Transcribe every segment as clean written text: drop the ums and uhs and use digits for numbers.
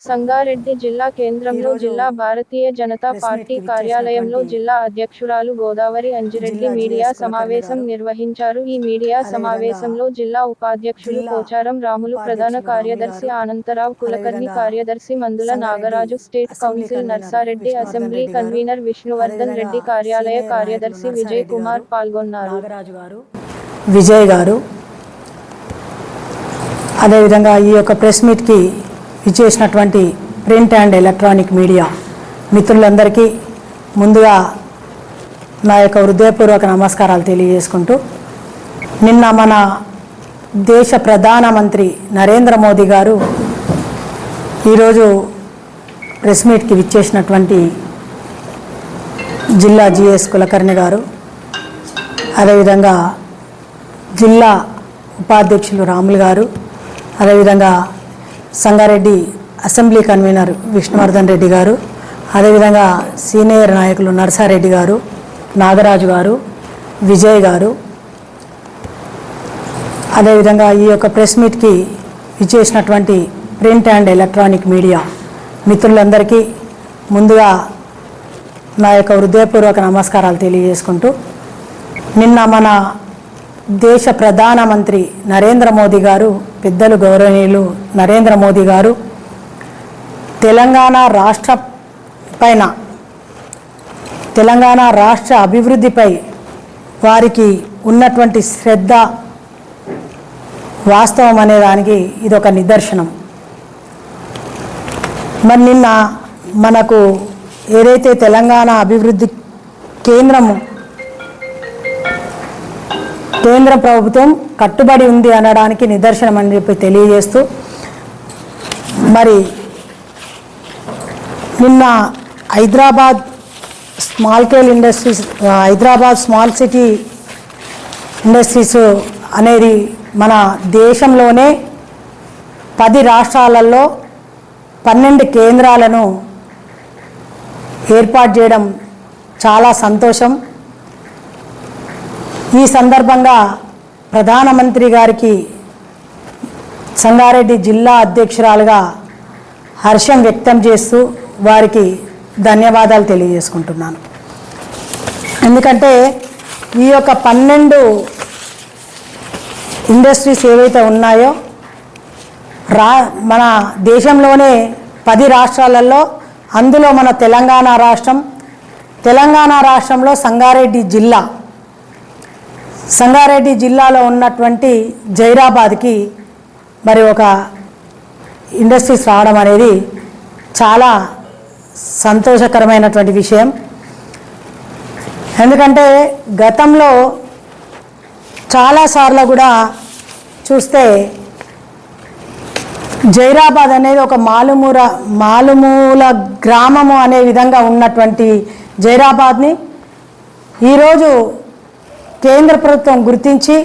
సంగారెడ్డి జిల్లా కేంద్రంలో జిల్లా భారతీయ జనతా పార్టీ కార్యాలయంలో జిల్లా అధ్యక్షురాలు గోదావరి అంజిరెడ్డి మీడియా సమావేశం నిర్వహించారు. ఈ మీడియా సమావేశంలో జిల్లా ఉపాధ్యక్షులు పోచారం రాములు, ప్రధాన కార్యదర్శి అనంతరావు, కులకర్ణి కార్యదర్శి మందుల Nagaraju, state council Narsa Reddy, assembly convener Vishnuvardhan Reddy, కార్యాలయ కార్యదర్శి విజయ్ కుమార్ పాల్గొన్నారు. విజయ్ గారు అదేవిధంగా ఈ యొక్క ప్రెస్ మీట్కి ఇచ్చేసినటువంటి ప్రింట్ అండ్ ఎలక్ట్రానిక్ మీడియా మిత్రులందరికీ ముందుగా నా యొక్క హృదయపూర్వక నమస్కారాలు తెలియజేసుకుంటూ, నిన్న మన దేశ ప్రధానమంత్రి నరేంద్ర మోదీ గారు ఈరోజు ప్రెస్ మీట్కి విచ్చేసినటువంటి జిల్లా జిఎస్ కులకర్ణి గారు, అదేవిధంగా జిల్లా ఉపాధ్యక్షులు రాములు గారు, అదేవిధంగా సంగారెడ్డి అసెంబ్లీ కన్వీనర్ విష్ణువర్ధన్ రెడ్డి గారు, అదేవిధంగా సీనియర్ నాయకులు నర్సారెడ్డి గారు, నాగరాజు గారు, విజయ్ గారు, అదేవిధంగా ఈ యొక్క ప్రెస్ మీట్కి ఇచ్చేసినటువంటి ప్రింట్ అండ్ ఎలక్ట్రానిక్ మీడియా మిత్రులందరికీ ముందుగా నా యొక్క హృదయపూర్వక నమస్కారాలు తెలియజేసుకుంటూ, నిన్న మన దేశ ప్రధానమంత్రి నరేంద్ర మోదీ గారు, పెద్దలు గౌరవనీయులు నరేంద్ర మోదీ గారు తెలంగాణ రాష్ట్ర పైన, తెలంగాణ రాష్ట్ర అభివృద్ధిపై వారికి ఉన్నటువంటి శ్రద్ధ వాస్తవం అనే దానికి ఇదొక నిదర్శనం. మరి నిన్న మనకు ఏదైతే తెలంగాణ అభివృద్ధి కేంద్ర ప్రభుత్వం కట్టుబడి ఉంది అనడానికి నిదర్శనం అని చెప్పి తెలియజేస్తూ, మరి నిన్న హైదరాబాద్ స్మాల్ సిటీ ఇండస్ట్రీస్ అనేది మన దేశంలోనే 10 రాష్ట్రాలలో 12 కేంద్రాలను ఏర్పాటు చేయడం చాలా సంతోషం. ఈ సందర్భంగా ప్రధానమంత్రి గారికి సంగారెడ్డి జిల్లా అధ్యక్షురాలుగా హర్షం వ్యక్తం చేస్తూ వారికి ధన్యవాదాలు తెలియజేసుకుంటున్నాను. ఎందుకంటే ఈ యొక్క 12 ఇండస్ట్రీస్ ఏవైతే ఉన్నాయో మన దేశంలోనే 10 రాష్ట్రాలలో, అందులో మన తెలంగాణ రాష్ట్రంలో సంగారెడ్డి జిల్లాలో ఉన్నటువంటి జైరాబాద్కి మరి ఒక ఇండస్ట్రీస్ రావడం అనేది చాలా సంతోషకరమైనటువంటి విషయం. ఎందుకంటే గతంలో చాలాసార్లు కూడా చూస్తే జైరాబాద్ అనేది ఒక మాలుమూల గ్రామము అనే విధంగా ఉన్నటువంటి జైరాబాద్ని ఈరోజు కేంద్ర ప్రభుత్వం గుర్తించి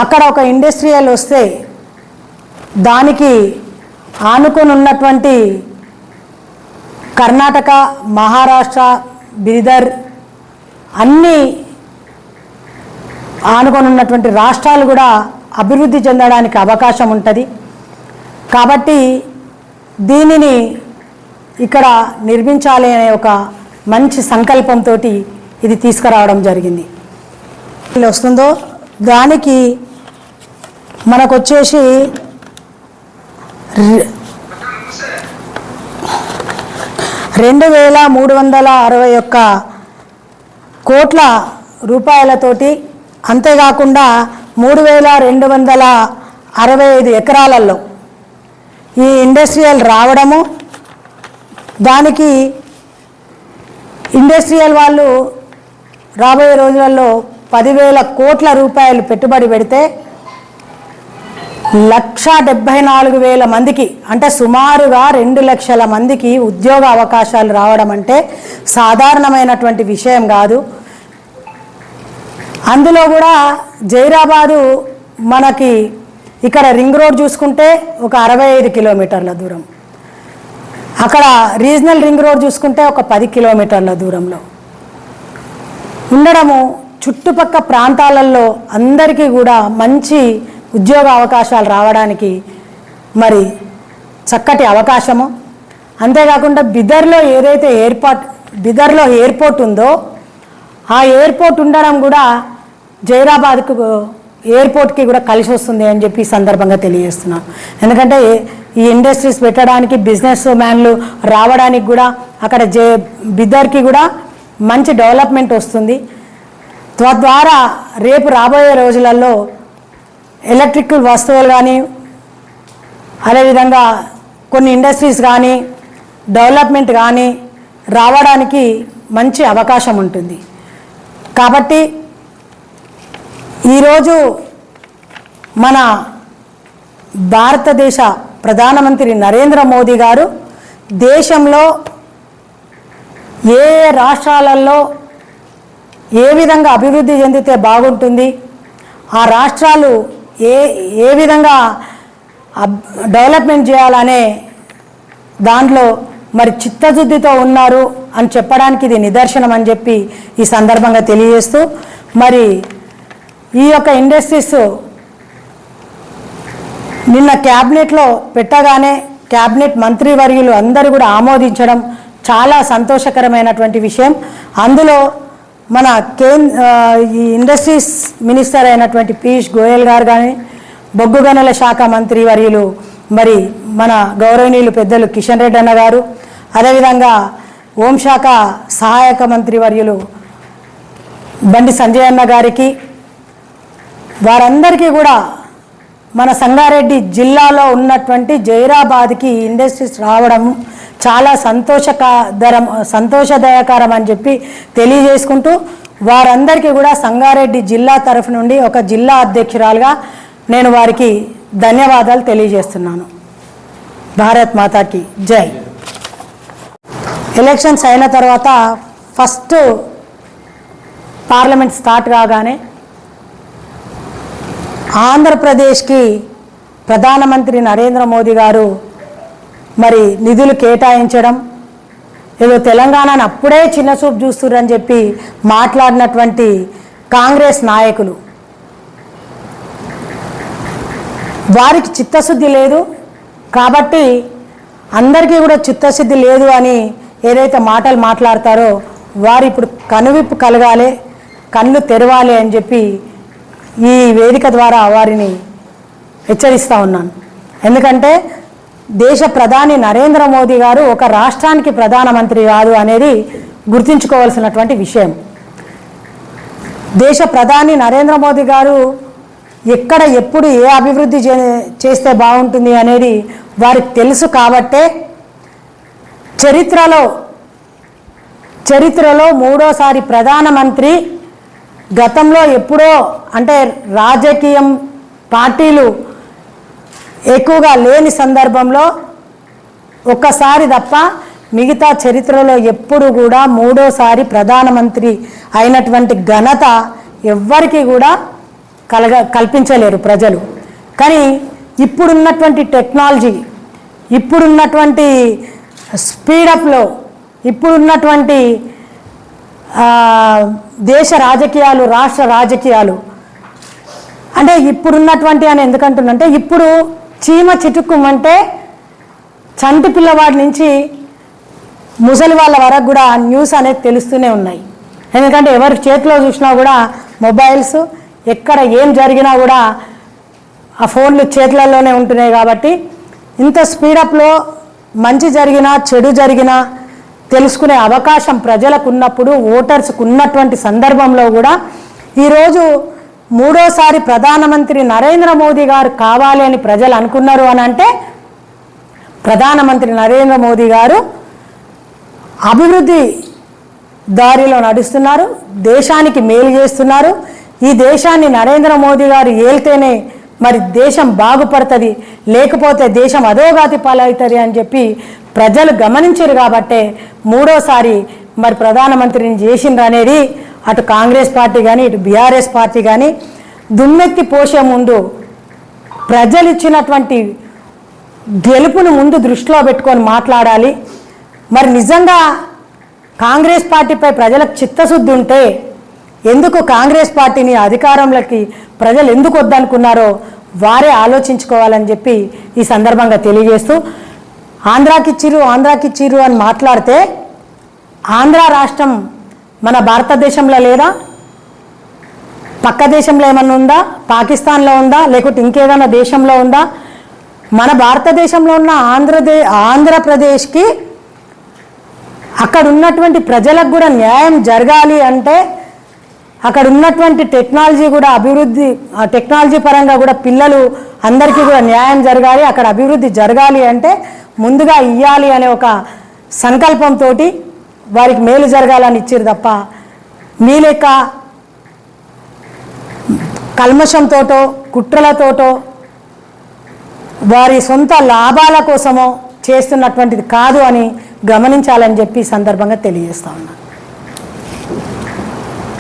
అక్కడ ఒక ఇండస్ట్రియల్ వస్తే దానికి ఆనుకొని ఉన్నటువంటి కర్ణాటక, మహారాష్ట్ర, బీదర్ అన్నీ ఆనుకొని ఉన్నటువంటి రాష్ట్రాలు కూడా అభివృద్ధి చెందడానికి అవకాశం ఉంటుంది. కాబట్టి దీనిని ఇక్కడ నిర్మించాలి అనే ఒక మంచి సంకల్పంతో ఇది తీసుకురావడం జరిగింది. వస్తుందో దానికి మనకు వచ్చేసి 2361 కోట్ల రూపాయలతోటి, అంతేకాకుండా 3265 ఎకరాలలో ఈ ఇండస్ట్రియల్ రావడము, దానికి ఇండస్ట్రియల్ వాళ్ళు రాబోయే రోజులలో 10,000 కోట్ల రూపాయలు పెట్టుబడి పెడితే 1,74,000 మందికి, అంటే సుమారుగా 2 లక్షల మందికి ఉద్యోగ అవకాశాలు రావడం అంటే సాధారణమైనటువంటి విషయం కాదు. అందులో కూడా జైరాబాదు మనకి ఇక్కడ రింగ్ రోడ్ చూసుకుంటే ఒక 65 కిలోమీటర్ల దూరం, అక్కడ రీజనల్ రింగ్ రోడ్ చూసుకుంటే ఒక 10 కిలోమీటర్ల దూరంలో ఉండడము చుట్టుపక్క ప్రాంతాలలో అందరికీ కూడా మంచి ఉద్యోగ అవకాశాలు రావడానికి మరి చక్కటి అవకాశము. అంతేకాకుండా బిదర్లో ఏదైతే బిదర్లో ఎయిర్పోర్ట్ ఉందో ఆ ఎయిర్పోర్ట్ ఉండడం కూడా జైరాబాద్కు ఎయిర్పోర్ట్కి కూడా కలిసి వస్తుంది అని చెప్పి ఈ సందర్భంగా తెలియజేస్తున్నాను. ఎందుకంటే ఈ ఇండస్ట్రీస్ పెట్టడానికి బిజినెస్ మ్యాన్లు రావడానికి కూడా అక్కడ బిదర్కి కూడా మంచి డెవలప్మెంట్ వస్తుంది. తద్వారా రేపు రాబోయే రోజులలో ఎలక్ట్రిక్ వస్తువులు కానీ అదేవిధంగా కొన్ని ఇండస్ట్రీస్ కానీ డెవలప్మెంట్ కానీ రావడానికి మంచి అవకాశం ఉంటుంది. కాబట్టి ఈరోజు మన భారతదేశ ప్రధానమంత్రి నరేంద్ర మోదీ గారు దేశంలో ఏ రాష్ట్రాలలో ఏ విధంగా అభివృద్ధి చెందితే బాగుంటుంది, ఆ రాష్ట్రాలు ఏ విధంగా డెవలప్మెంట్ చేయాలనే దాంట్లో మరి చిత్తశుద్ధితో ఉన్నారు అని చెప్పడానికి ఇది నిదర్శనం అని చెప్పి ఈ సందర్భంగా తెలియజేస్తూ, మరి ఈ యొక్క ఇండస్ట్రీస్ నిన్న క్యాబినెట్లో పెట్టగానే క్యాబినెట్ మంత్రివర్యులు అందరూ కూడా ఆమోదించడం చాలా సంతోషకరమైనటువంటి విషయం. అందులో మన ఈ ఇండస్ట్రీస్ మినిస్టర్ అయినటువంటి పీయూష్ గోయల్ గారు కానీ, బొగ్గు గనుల శాఖ మంత్రి వర్యులు మరి మన గౌరవనీయులు పెద్దలు కిషన్ రెడ్డి అన్న గారు, అదేవిధంగా హోంశాఖ సహాయక మంత్రి వర్యులు బండి సంజయ్ అన్న గారికి, వారందరికీ కూడా మన సంగారెడ్డి ఉన్నటువంటి జైరాబాద్కి ఇండస్ట్రీస్ రావడం చాలా సంతోషదాయకరం అని చెప్పి తెలియజేసుకుంటూ, వారందరికీ కూడా సంగారెడ్డి జిల్లా తరఫు నుండి ఒక జిల్లా అధ్యక్షురాలుగా నేను వారికి ధన్యవాదాలు తెలియజేస్తున్నాను. భారత్ మాతాకి జై. ఎలక్షన్స్ అయిన తర్వాత ఫస్ట్ పార్లమెంట్ స్టార్ట్ కాగానే ఆంధ్రప్రదేశ్కి ప్రధానమంత్రి నరేంద్ర మోదీ గారు మరి నిధులు కేటాయించడం, ఏదో తెలంగాణను అప్పుడే చిన్నచూపు చూస్తున్నారని చెప్పి మాట్లాడినటువంటి కాంగ్రెస్ నాయకులు, వారికి చిత్తశుద్ధి లేదు కాబట్టి అందరికీ కూడా చిత్తశుద్ధి లేదు అని ఏదైతే మాటలు మాట్లాడతారో వారు ఇప్పుడు కనువిప్పు కలగాలి, కళ్ళు తెరవాలి అని చెప్పి ఈ వేదిక ద్వారా వారిని హెచ్చరిస్తూ ఉన్నాను. ఎందుకంటే దేశ ప్రధాని నరేంద్ర మోదీ గారు ఒక రాష్ట్రానికి ప్రధానమంత్రి కాదు అనేది గుర్తుంచుకోవాల్సినటువంటి విషయం. దేశ ప్రధాని నరేంద్ర మోదీ గారు ఎక్కడ ఎప్పుడు ఏ అభివృద్ధి చేస్తే బాగుంటుంది అనేది వారికి తెలుసు కాబట్టే చరిత్రలో మూడోసారి ప్రధానమంత్రి, గతంలో ఎప్పుడో అంటే రాజకీయం పార్టీలు ఎక్కువగా లేని సందర్భంలో ఒక్కసారి తప్ప మిగతా చరిత్రలో ఎప్పుడు కూడా మూడోసారి ప్రధానమంత్రి అయినటువంటి ఘనత ఎవ్వరికీ కూడా కల్పించలేరు ప్రజలు. కానీ ఇప్పుడున్నటువంటి టెక్నాలజీ, ఇప్పుడున్నటువంటి స్పీడప్లో, ఇప్పుడున్నటువంటి దేశ రాజకీయాలు, రాష్ట్ర రాజకీయాలు అంటే ఇప్పుడున్నటువంటి అని ఎందుకంటున్నంటే, ఇప్పుడు చీమ చిటుక్కుమంటే చంటి పిల్లవాడి నుంచి ముసలి వాళ్ళ వరకు కూడా న్యూస్ అనేది తెలుస్తూనే ఉన్నాయి. ఎందుకంటే ఎవరి చేతిలో చూసినా కూడా మొబైల్స్, ఎక్కడ ఏం జరిగినా కూడా ఆ ఫోన్లు చేతులలోనే ఉంటున్నాయి. కాబట్టి ఇంత స్పీడప్లో మంచి జరిగినా చెడు జరిగినా తెలుసుకునే అవకాశం ప్రజలకు ఉన్నప్పుడు, ఓటర్స్కు ఉన్నటువంటి సందర్భంలో కూడా ఈరోజు మూడోసారి ప్రధానమంత్రి నరేంద్ర మోదీ గారు కావాలి అని ప్రజలు అనుకున్నారు అని అంటే, ప్రధానమంత్రి నరేంద్ర మోదీ గారు అభివృద్ధి దారిలో నడుస్తున్నారు, దేశానికి మేలు చేస్తున్నారు. ఈ దేశాన్ని నరేంద్ర మోదీ గారు ఏల్తేనే మరి దేశం బాగుపడుతుంది, లేకపోతే దేశం అధోగతి పాలవుతుంది అని చెప్పి ప్రజలు గమనించారు. కాబట్టే మూడోసారి మరి ప్రధానమంత్రిని చేసిండ్రు అనేది అటు కాంగ్రెస్ పార్టీ కానీ ఇటు బీఆర్ఎస్ పార్టీ కానీ దుమ్మెత్తి పోసే ముందు ప్రజలు ఇచ్చినటువంటి గెలుపును ముందు దృష్టిలో పెట్టుకొని మాట్లాడాలి. మరి నిజంగా కాంగ్రెస్ పార్టీపై ప్రజలకు చిత్తశుద్ధి ఉంటే ఎందుకు కాంగ్రెస్ పార్టీని అధికారంలోకి ప్రజలు ఎందుకు వద్దనుకున్నారో వారే ఆలోచించుకోవాలని చెప్పి ఈ సందర్భంగా తెలియజేస్తూ, ఆంధ్రాకిచ్చిర్రు అని మాట్లాడితే ఆంధ్ర రాష్ట్రం మన భారతదేశంలో లేదా, పక్క దేశంలో ఏమన్నా ఉందా, పాకిస్తాన్లో ఉందా, లేకుంటే ఇంకేదైనా దేశంలో ఉందా? మన భారతదేశంలో ఉన్న ఆంధ్రప్రదేశ్కి అక్కడ ఉన్నటువంటి ప్రజలకు కూడా న్యాయం జరగాలి అంటే, అక్కడ ఉన్నటువంటి టెక్నాలజీ కూడా అభివృద్ధి, టెక్నాలజీ పరంగా కూడా పిల్లలు అందరికీ కూడా న్యాయం జరగాలి, అక్కడ అభివృద్ధి జరగాలి అంటే ముందుగా ఇవ్వాలి అనే ఒక సంకల్పంతో వారికి మేలు జరగాలని ఇచ్చారు తప్ప మీ లెక్క కల్మషంతోటో కుట్రలతోటో వారి సొంత లాభాల కోసమో చేస్తున్నటువంటిది కాదు అని గమనించాలని చెప్పి సందర్భంగా తెలియజేస్తా ఉన్నాను.